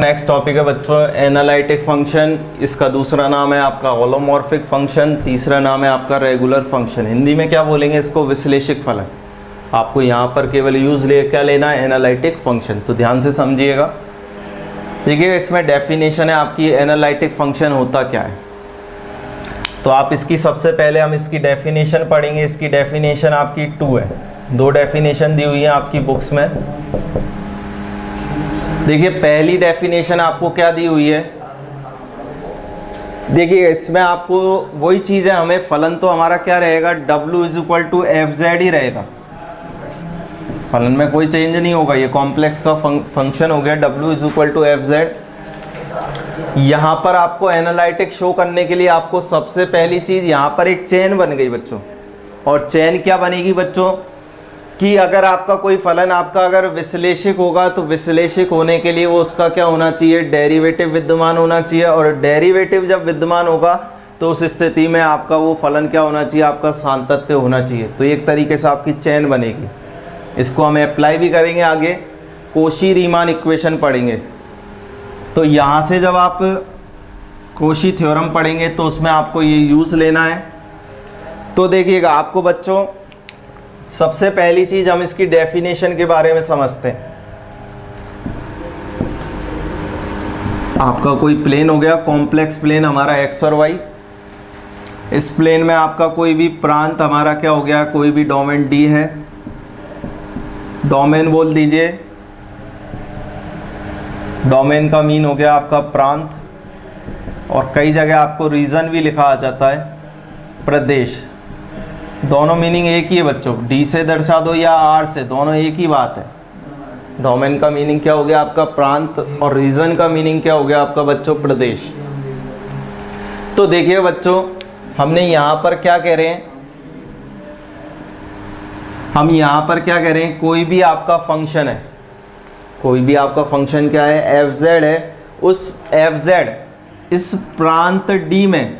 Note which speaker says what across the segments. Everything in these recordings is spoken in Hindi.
Speaker 1: नेक्स्ट टॉपिक है बच्चों एनालिटिक फंक्शन। इसका दूसरा नाम है आपका होलोमॉर्फिक फंक्शन, तीसरा नाम है आपका रेगुलर फंक्शन। हिंदी में क्या बोलेंगे इसको? विश्लेषिक फलन। आपको यहाँ पर केवल यूज क्या लेना है? Analytic function. तो ध्यान से समझिएगा। देखिए इसमें डेफिनेशन है आपकी एनालिटिक फंक्शन होता क्या है। तो आप इसकी सबसे पहले हम इसकी डेफिनेशन पढ़ेंगे। इसकी डेफिनेशन आपकी 2 है, 2 डेफिनेशन दी हुई है आपकी बुक्स में। देखिए पहली डेफिनेशन आपको क्या दी हुई है? देखिए इसमें आपको वही चीज़ है, हमें फलन तो हमारा क्या रहेगा? W = FZ ही रहेगा। फलन में कोई चेंज नहीं होगा। ये कॉम्प्लेक्स का फंक्शन हो गया W = FZ। यहाँ पर आपको एनालिटिक शो करने के लिए आपको सबसे पहली चीज़ यहाँ पर एक चेन बन गई बच्चों। और चेन क्या बनेगी बच्चों कि अगर आपका कोई फलन आपका अगर विश्लेषिक होगा तो विश्लेषिक होने के लिए वो उसका क्या होना चाहिए? डेरिवेटिव विद्यमान होना चाहिए। और डेरिवेटिव जब विद्यमान होगा तो उस स्थिति में आपका वो फलन क्या होना चाहिए? आपका सातत्य होना चाहिए। तो एक तरीके से आपकी चेन बनेगी। इसको हम अप्लाई भी करेंगे आगे, कोशी रीमान इक्वेशन पढ़ेंगे। तो यहाँ से जब आप कोशी थ्योरम पढ़ेंगे तो उसमें आपको ये यूज़ लेना है। तो देखिएगा आपको बच्चों सबसे पहली चीज हम इसकी डेफिनेशन के बारे में समझते हैं। आपका कोई प्लेन हो गया, कॉम्प्लेक्स प्लेन हमारा x और y। इस प्लेन में आपका कोई भी प्रांत हमारा क्या हो गया? कोई भी डोमेन D है। डोमेन बोल दीजिए, डोमेन का मीन हो गया आपका प्रांत। और कई जगह आपको रीजन भी लिखा आ जाता है, प्रदेश। दोनों मीनिंग एक ही है बच्चों, D से दर्शा दो या R से, दोनों एक ही बात है। डोमेन का मीनिंग क्या हो गया आपका? प्रांत। और रीजन का मीनिंग क्या हो गया आपका बच्चों? प्रदेश। तो देखिए बच्चों हमने यहाँ पर क्या कह रहे हैं? हम यहाँ पर क्या कह रहे हैं? कोई भी आपका फंक्शन है, कोई भी आपका फंक्शन क्या है? FZ है। उस FZ इस प्रांत D में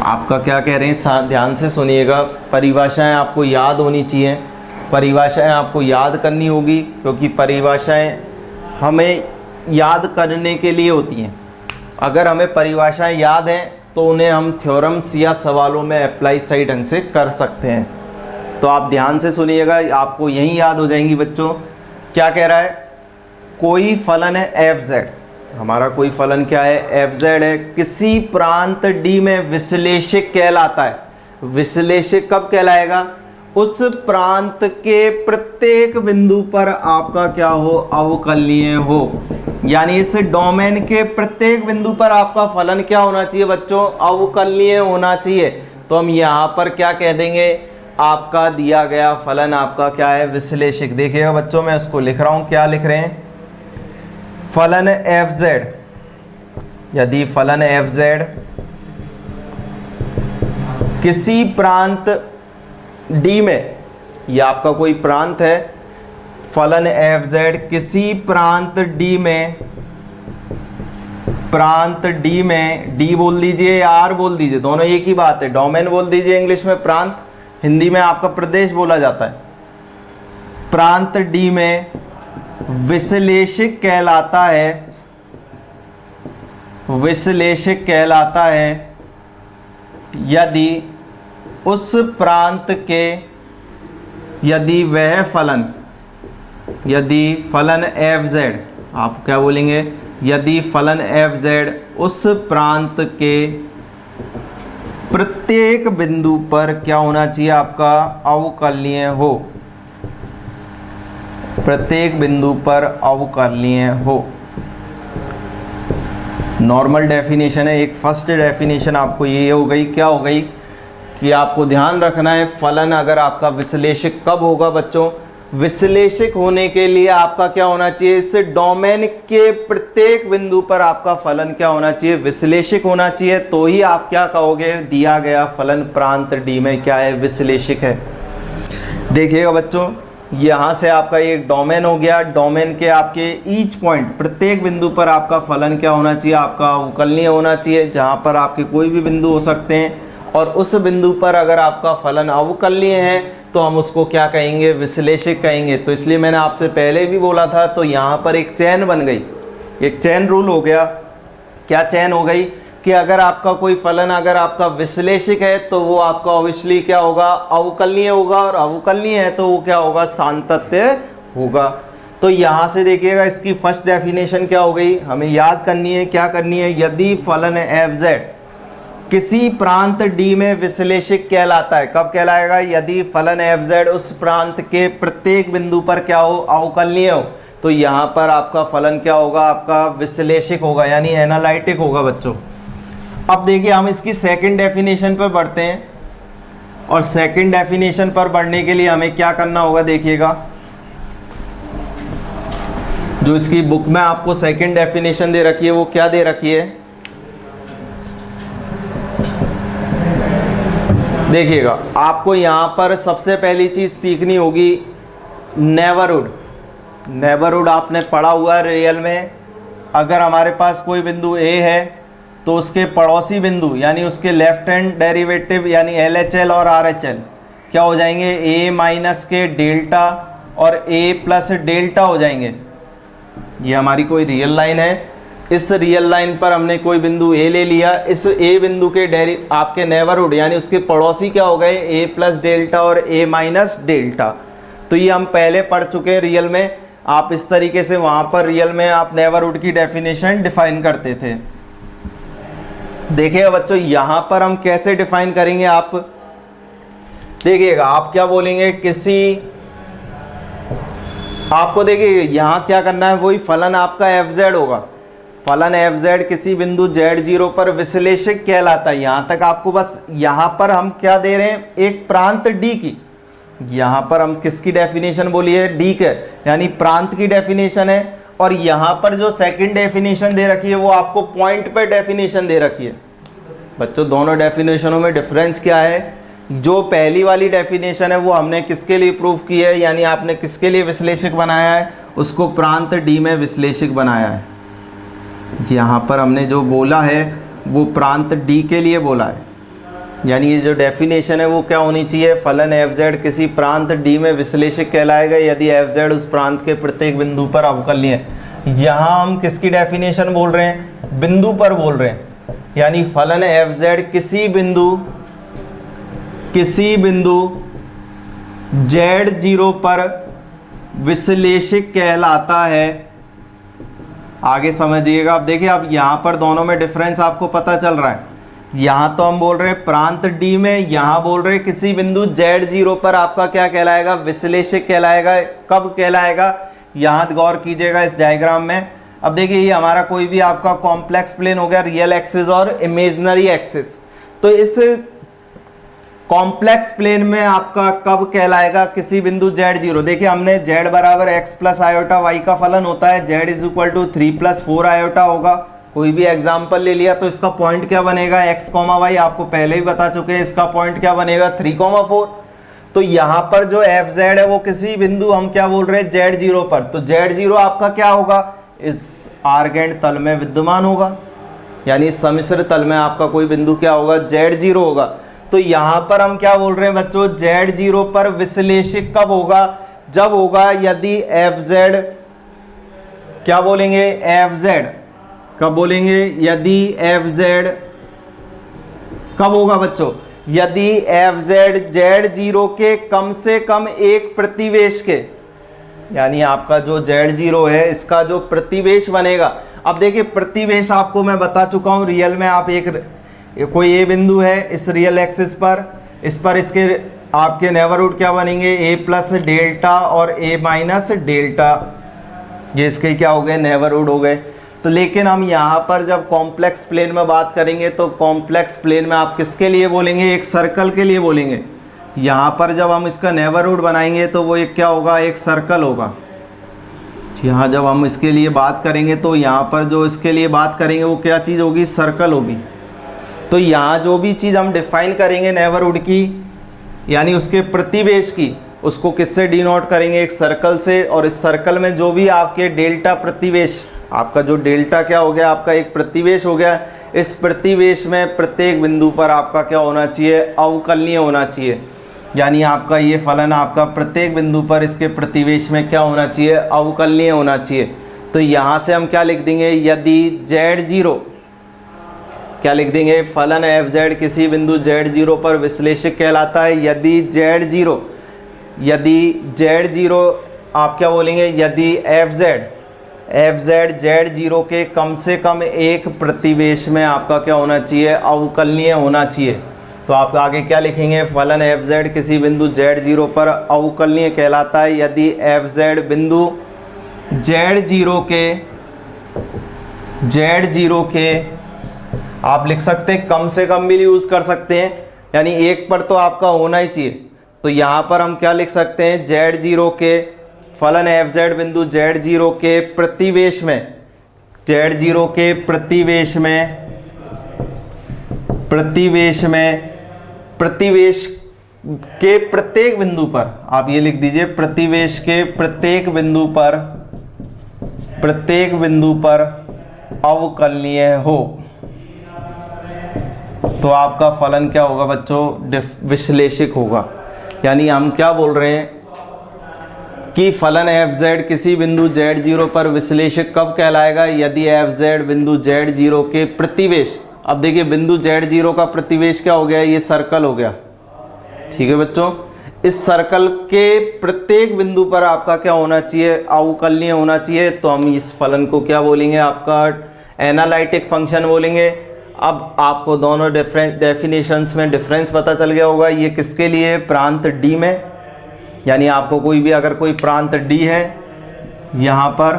Speaker 1: आपका क्या कह रहे हैं? ध्यान से सुनिएगा, परिभाषाएं आपको याद होनी चाहिए। परिभाषाएं आपको याद करनी होगी क्योंकि परिभाषाएं हमें याद करने के लिए होती हैं। अगर हमें परिभाषाएं याद हैं तो उन्हें हम थ्योरम्स या सवालों में अप्लाई सही ढंग से कर सकते हैं। तो आप ध्यान से सुनिएगा, आपको यही याद हो जाएंगी बच्चों। क्या कह रहा है? कोई फलन है FZ, हमारा कोई फलन क्या है? FZ है। किसी प्रांत D में विश्लेषिक कहलाता है। विश्लेषिक कब कहलाएगा? उस प्रांत के प्रत्येक बिंदु पर आपका क्या हो? अवकलनीय हो। यानी इस डोमेन के प्रत्येक बिंदु पर आपका फलन क्या होना चाहिए बच्चों? अवकलनीय होना चाहिए। तो हम यहाँ पर क्या कह देंगे? आपका दिया गया फलन आपका क्या है? विश्लेषिक। देखिएगा बच्चों मैं इसको लिख रहा हूँ, क्या लिख रहे हैं? फलन FZ, यदि फलन FZ किसी प्रांत D में, ये आपका कोई प्रांत है, फलन FZ किसी प्रांत D में, प्रांत D में, D बोल दीजिए या R बोल दीजिए, दोनों एक ही बात है। डोमेन बोल दीजिए इंग्लिश में, प्रांत हिंदी में आपका प्रदेश बोला जाता है। प्रांत D में विश्लेषिक कहलाता है, विश्लेषिक कहलाता है यदि उस प्रांत के, यदि वह फलन, यदि फलन FZ, आप क्या बोलेंगे? यदि फलन FZ उस प्रांत के प्रत्येक बिंदु पर क्या होना चाहिए? आपका अवकलनीय हो। प्रत्येक बिंदु पर अवकलनीय हो। नॉर्मल डेफिनेशन है। एक फर्स्ट डेफिनेशन आपको ये हो गई, क्या हो गई कि आपको ध्यान रखना है फलन अगर आपका विश्लेषिक कब होगा बच्चों? विश्लेषिक होने के लिए आपका क्या होना चाहिए? इस डोमेन के प्रत्येक बिंदु पर आपका फलन क्या होना चाहिए? विश्लेषिक होना चाहिए। तो ही आप क्या कहोगे? दिया गया फलन प्रांत D में क्या है? विश्लेषिक है। देखिएगा बच्चों यहाँ से आपका एक डोमेन हो गया। डोमेन के आपके ईच पॉइंट, प्रत्येक बिंदु पर आपका फलन क्या होना चाहिए? आपका अवकलनीय होना चाहिए, जहाँ पर आपके कोई भी बिंदु हो सकते हैं। और उस बिंदु पर अगर आपका फलन अवकलनीय है तो हम उसको क्या कहेंगे, विश्लेषक कहेंगे। तो इसलिए मैंने आपसे पहले भी बोला था, तो यहाँ पर एक चेन बन गई, एक चेन रूल हो गया। क्या चेन हो गई कि अगर आपका कोई फलन अगर आपका विश्लेषक है तो वो आपका ऑब्वियसली क्या होगा, अवकलनीय होगा, और अवकलनीय है तो वो क्या होगा, सातत्य होगा। तो यहाँ से देखिएगा इसकी फर्स्ट डेफिनेशन क्या हो गई, हमें याद करनी है, क्या करनी है, यदि फलन f(z) किसी प्रांत D में विश्लेषक कहलाता है। कब कहलाएगा, यदि फलन f(z) उस प्रांत के प्रत्येक बिंदु पर क्या हो, अवकलनीय हो। तो यहाँ पर आपका फलन क्या होगा, आपका विश्लेषक होगा, यानी एनालिटिक होगा बच्चों। अब देखिए हम इसकी सेकंड डेफिनेशन पर बढ़ते हैं, और सेकंड डेफिनेशन पर बढ़ने के लिए हमें क्या करना होगा, देखिएगा जो इसकी बुक में आपको सेकंड डेफिनेशन दे रखी है वो क्या दे रखी है, देखिएगा आपको यहाँ पर सबसे पहली चीज सीखनी होगी नेबरहुड। नेबरहुड आपने पढ़ा हुआ है रियल में। अगर हमारे पास कोई बिंदु ए है तो उसके पड़ोसी बिंदु यानी उसके लेफ्ट हैंड डेरिवेटिव यानी LHL और RHL क्या हो जाएंगे, a माइनस के डेल्टा और a प्लस डेल्टा हो जाएंगे। ये हमारी कोई रियल लाइन है, इस रियल लाइन पर हमने कोई बिंदु a ले लिया, इस a बिंदु के आपके नेबरहुड यानी उसके पड़ोसी क्या हो गए, a प्लस डेल्टा और a माइनस डेल्टा। तो ये हम पहले पढ़ चुके हैं रियल में। आप इस तरीके से वहाँ पर रियल में आप नेबरहुड की डेफिनेशन डिफाइन करते थे। देखिएगा बच्चों यहाँ पर हम कैसे डिफाइन करेंगे, आप देखिएगा आप क्या बोलेंगे, किसी आपको देखिए यहाँ क्या करना है, वही फलन आपका f(z) होगा। फलन f(z) किसी बिंदु z0 पर विश्लेषक कहलाता है। यहाँ तक आपको बस यहाँ पर हम क्या दे रहे हैं, एक प्रांत D की, यहाँ पर हम किसकी डेफिनेशन बोली है, D के यानी प्रांत की डेफिनेशन है। और यहाँ पर जो सेकंड डेफिनेशन दे रखी है वो आपको पॉइंट पे डेफिनेशन दे रखी है। बच्चों दोनों डेफिनेशनों में डिफरेंस क्या है, जो पहली वाली डेफिनेशन है वो हमने किसके लिए प्रूव की है, यानी आपने किसके लिए विश्लेषक बनाया है, उसको प्रांत D में विश्लेषक बनाया है। यहाँ पर हमने जो बोला है वो प्रांत D के लिए बोला है, यानी ये जो डेफिनेशन है वो क्या होनी चाहिए, फलन f(z) किसी प्रांत D में विश्लेषक कहलाएगा यदि f(z) उस प्रांत के प्रत्येक बिंदु पर अवकलनीय है। यहाँ हम किसकी डेफिनेशन बोल रहे हैं, बिंदु पर बोल रहे हैं, यानी फलन f(z) किसी बिंदु z0 पर विश्लेषक कहलाता है। आगे समझिएगा। अब देखिए अब यहाँ पर दोनों में डिफरेंस आपको पता चल रहा है। यहाँ तो हम बोल रहे हैं प्रांत D में, यहाँ बोल रहे हैं किसी बिंदु z0 पर आपका क्या कहलाएगा, विश्लेषक कहलाएगा। कब कहलाएगा, यहाँ गौर कीजिएगा इस डायग्राम में। अब देखिए ये हमारा कोई भी आपका कॉम्प्लेक्स प्लेन हो गया, रियल एक्सिस और इमेजिनरी एक्सिस। तो इस कॉम्प्लेक्स प्लेन में आपका कब कहलाएगा, किसी बिंदु z0। देखिए हमने z बराबर x प्लस आयोटा y का फलन होता है, z is equal to 3 plus 4 iota होगा। कोई भी एग्जाम्पल ले लिया तो इसका पॉइंट क्या बनेगा, x, y आपको पहले ही बता चुके हैं, इसका पॉइंट क्या बनेगा 3, 4। तो यहाँ पर जो f(z) है वो किसी बिंदु हम क्या बोल रहे हैं z0 पर, तो z0 आपका क्या होगा, इस आर्गेंट तल में विद्यमान होगा, यानी सम्मिश्र तल में आपका कोई बिंदु क्या होगा, z0 होगा। तो यहाँ पर हम क्या बोल रहे हैं बच्चों, z0 पर विश्लेषक कब होगा, जब होगा यदि f(z) क्या बोलेंगे, f(z) कब बोलेंगे, यदि f(z) कब होगा बच्चों, यदि f(z) z0 के कम से कम एक प्रतिवेश के, यानी आपका जो z0 है इसका जो प्रतिवेश बनेगा। अब देखिए प्रतिवेश आपको मैं बता चुका हूँ रियल में। आप कोई ए बिंदु है इस रियल एक्सिस पर, इस पर इसके आपके नेबरहुड क्या बनेंगे, a प्लस डेल्टा और a माइनस डेल्टा, ये इसके क्या हो गए, नेबरहुड हो गए। तो लेकिन हम यहाँ पर जब कॉम्प्लेक्स प्लेन में बात करेंगे तो कॉम्प्लेक्स प्लेन में आप किसके लिए बोलेंगे, एक सर्कल के लिए बोलेंगे। यहाँ पर जब हम इसका नेबरहुड बनाएंगे तो वो एक क्या होगा, एक सर्कल होगा। यहाँ जब हम इसके लिए बात करेंगे तो यहाँ पर जो इसके लिए बात करेंगे वो क्या चीज़ होगी, सर्कल होगी। तो यहाँ जो भी चीज़ हम डिफाइन करेंगे नेबरहुड की, यानी उसके प्रतिवेश की, उसको किससे डिनोट करेंगे, एक सर्कल से। और इस सर्कल में जो भी आपके डेल्टा प्रतिवेश, आपका जो डेल्टा क्या हो गया, आपका एक प्रतिवेश हो गया। इस प्रतिवेश में प्रत्येक बिंदु पर आपका क्या होना चाहिए, अवकलनीय होना चाहिए। यानी आपका ये फलन आपका प्रत्येक बिंदु पर इसके प्रतिवेश में क्या होना चाहिए, अवकलनीय होना चाहिए। तो यहाँ से हम क्या लिख देंगे, यदि z0, क्या लिख देंगे, फलन f(z) किसी बिंदु z0 पर विश्लेषक कहलाता है यदि z0 आप क्या बोलेंगे, यदि f(z) z0 के कम से कम एक प्रतिवेश में आपका क्या होना चाहिए, अवकलनीय होना चाहिए। तो आप आगे क्या लिखेंगे, फलन f(z) किसी बिंदु z0 पर अवकलनीय कहलाता है यदि f(z) बिंदु z0 के आप लिख सकते हैं, कम से कम भी यूज़ कर सकते हैं, यानी एक पर तो आपका होना ही चाहिए। तो यहाँ पर हम क्या लिख सकते हैं, z0 के फलन f(z) बिंदु z0 के प्रतिवेश में, z0 के प्रतिवेश के प्रत्येक बिंदु पर, आप ये लिख दीजिए, प्रतिवेश के प्रत्येक बिंदु पर अवकलनीय हो, तो आपका फलन क्या होगा बच्चों, विश्लेषक होगा। यानी हम क्या बोल रहे हैं कि फलन f(z) किसी बिंदु z0 पर विश्लेषक कब कहलाएगा, यदि f(z) बिंदु z0 के प्रतिवेश, अब देखिए बिंदु z0 का प्रतिवेश क्या हो गया, ये सर्कल हो गया, ठीक है बच्चों। इस सर्कल के प्रत्येक बिंदु पर आपका क्या होना चाहिए, अवकलनीय होना चाहिए। तो हम इस फलन को क्या बोलेंगे, आपका एनालिटिक फंक्शन बोलेंगे। अब आपको दोनों डेफिनेशंस में डिफरेंस पता चल गया होगा। ये किसके लिए, प्रांत डी में, यानी आपको कोई भी अगर कोई प्रांत डी है यहाँ पर,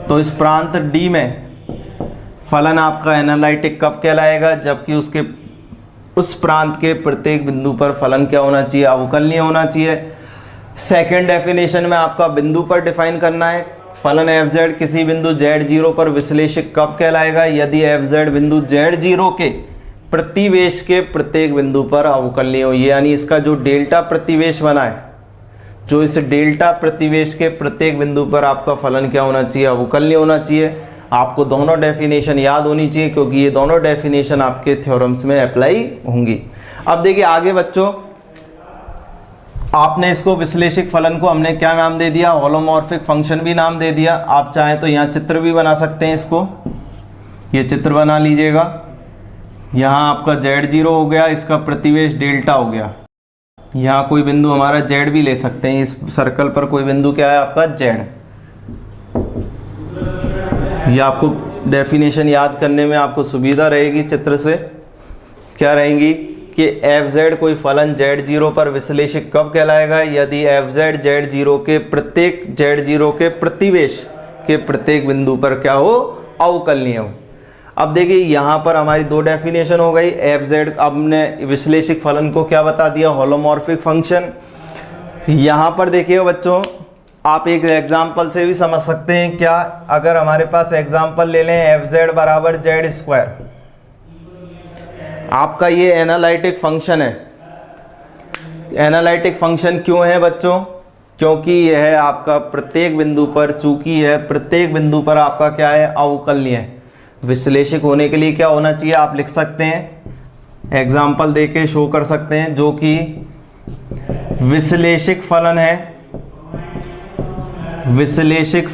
Speaker 1: तो इस प्रांत डी में फलन आपका एनालिटिक कब कहलाएगा, जबकि उसके उस प्रांत के प्रत्येक बिंदु पर फलन क्या होना चाहिए, अवकलनीय होना चाहिए। सेकंड डेफिनेशन में आपका बिंदु पर डिफाइन करना है, फलन f(z) किसी बिंदु z0 पर विश्लेषक कब कहलाएगा, यदि f(z) बिंदु z0 के प्रतिवेश के प्रत्येक बिंदु पर अवकलनीय हो। यानी इसका जो डेल्टा प्रतिवेश बना है, जो इस डेल्टा प्रतिवेश के प्रत्येक बिंदु पर आपका फलन क्या होना चाहिए, अवकलनीय होना चाहिए। आपको दोनों डेफिनेशन याद होनी चाहिए, क्योंकि ये दोनों डेफिनेशन आपके थ्योरम्स में अप्लाई होंगी। अब देखिए आगे बच्चों, आपने इसको विश्लेषक फलन को हमने क्या नाम दे दिया, होलोमॉर्फिक फंक्शन भी नाम दे दिया। आप चाहें तो यहाँ चित्र भी बना सकते हैं, इसको ये चित्र बना लीजिएगा। यहाँ आपका z0 हो गया, इसका प्रतिवेश डेल्टा हो गया। यहाँ कोई बिंदु हमारा z भी ले सकते हैं, इस सर्कल पर कोई बिंदु क्या है आपका z। ये आपको डेफिनेशन याद करने में आपको सुविधा रहेगी चित्र से। क्या रहेंगी कि f(z) कोई फलन z0 पर विश्लेषक कब कहलाएगा, यदि f(z) z0 के प्रत्येक z0 के प्रतिवेश के प्रत्येक बिंदु पर क्या हो, अवकलनीय हो। अब देखिए यहाँ पर हमारी दो डेफिनेशन हो गई। f(z) अब हमने विश्लेषक फलन को क्या बता दिया, होलोमॉर्फिक फंक्शन। यहाँ पर देखिए बच्चों, आप एक एग्जाम्पल से भी समझ सकते हैं। क्या, अगर हमारे पास एग्जाम्पल ले लें f(z) बराबर z², आपका ये एनालिटिक फंक्शन है। एनालिटिक फंक्शन क्यों है बच्चों, क्योंकि यह आपका प्रत्येक बिंदु पर, चूंकि यह प्रत्येक बिंदु पर आपका क्या है, अवकलनीय है। विश्लेषक होने के लिए क्या होना चाहिए, आप लिख सकते हैं, एग्जाम्पल देके शो कर सकते हैं, जो कि विश्लेषक फलन है, विश्लेषक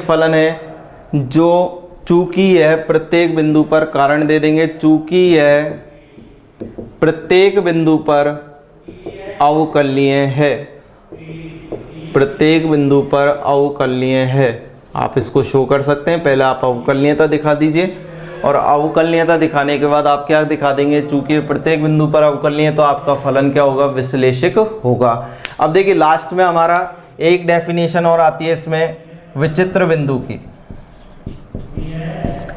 Speaker 1: फलन है जो चूंकि यह प्रत्येक बिंदु पर, कारण दे देंगे, चूंकि यह प्रत्येक बिंदु पर अवकलनीय है, प्रत्येक बिंदु पर अवकलनीय है। आप इसको शो कर सकते हैं। पहले आप अवकलनीयता दिखा दीजिए, और अवकलनीयता दिखाने के बाद आप क्या दिखा देंगे, चूंकि प्रत्येक बिंदु पर अवकलनीय, तो आपका फलन क्या होगा, विश्लेषक होगा। अब देखिए लास्ट में हमारा एक डेफिनेशन और आती है इसमें, विचित्र बिंदु की।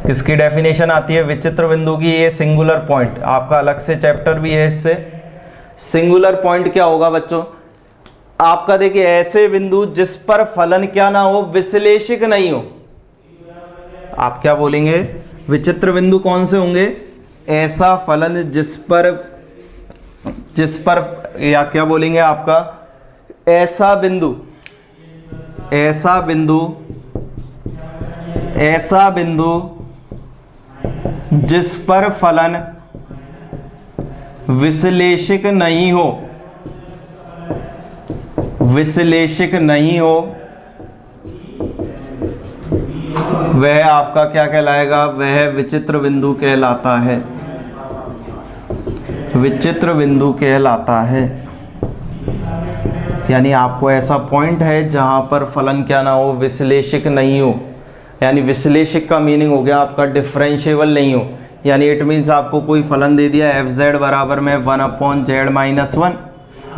Speaker 1: किसकी डेफिनेशन आती है, विचित्र बिंदु की। ये सिंगुलर पॉइंट, आपका अलग से चैप्टर भी है इससे। सिंगुलर पॉइंट क्या होगा बच्चों, आपका देखिए ऐसे बिंदु जिस पर फलन क्या ना हो, विश्लेषक नहीं हो। आप क्या बोलेंगे, विचित्र बिंदु कौन से होंगे, ऐसा फलन जिस पर या क्या बोलेंगे आपका, ऐसा बिंदु जिस पर फलन विश्लेषिक नहीं हो, विश्लेषिक नहीं हो, वह आपका क्या कहलाएगा? वह विचित्र बिंदु कहलाता है, विचित्र बिंदु कहलाता है। यानी आपको ऐसा पॉइंट है जहां पर फलन क्या ना हो? विश्लेषिक नहीं हो। यानी विश्लेषिक का मीनिंग हो गया आपका डिफरेंशिएबल नहीं हो। यानी इट मीन्स आपको कोई फलन दे दिया एफ जेड बराबर में 1/z-1,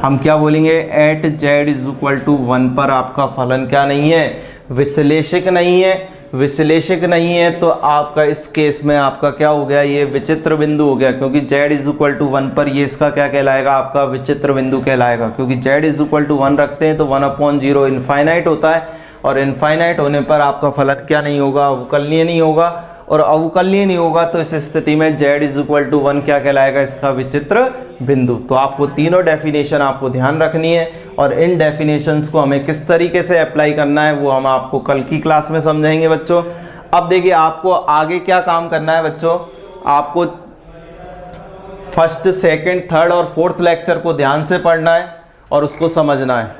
Speaker 1: हम क्या बोलेंगे? At z is equal to 1 पर आपका फलन क्या नहीं है? विश्लेषिक नहीं है। विश्लेषिक नहीं है तो आपका इस केस में आपका क्या हो गया? ये विचित्र बिंदु हो गया, क्योंकि z इज इक्वल टू 1 पर ये इसका क्या कहलाएगा? आपका विचित्र बिंदु कहलाएगा, क्योंकि z इज इक्वल टू 1 रखते हैं तो 1/0 इनफाइनाइट होता है, और इनफाइनाइट होने पर आपका फलन क्या नहीं होगा? अवकलनीय नहीं होगा, और अवकलनीय नहीं होगा तो इस स्थिति में z इज इक्वल टू 1 क्या कहलाएगा? इसका विचित्र बिंदु। तो आपको तीनों डेफिनेशन आपको ध्यान रखनी है, और इन डेफिनेशंस को हमें किस तरीके से अप्लाई करना है वो हम आपको कल की क्लास में समझाएंगे बच्चों। अब देखिए आपको आगे क्या काम करना है बच्चों, आपको फर्स्ट, सेकंड, थर्ड और फोर्थ लेक्चर को ध्यान से पढ़ना है और उसको समझना है।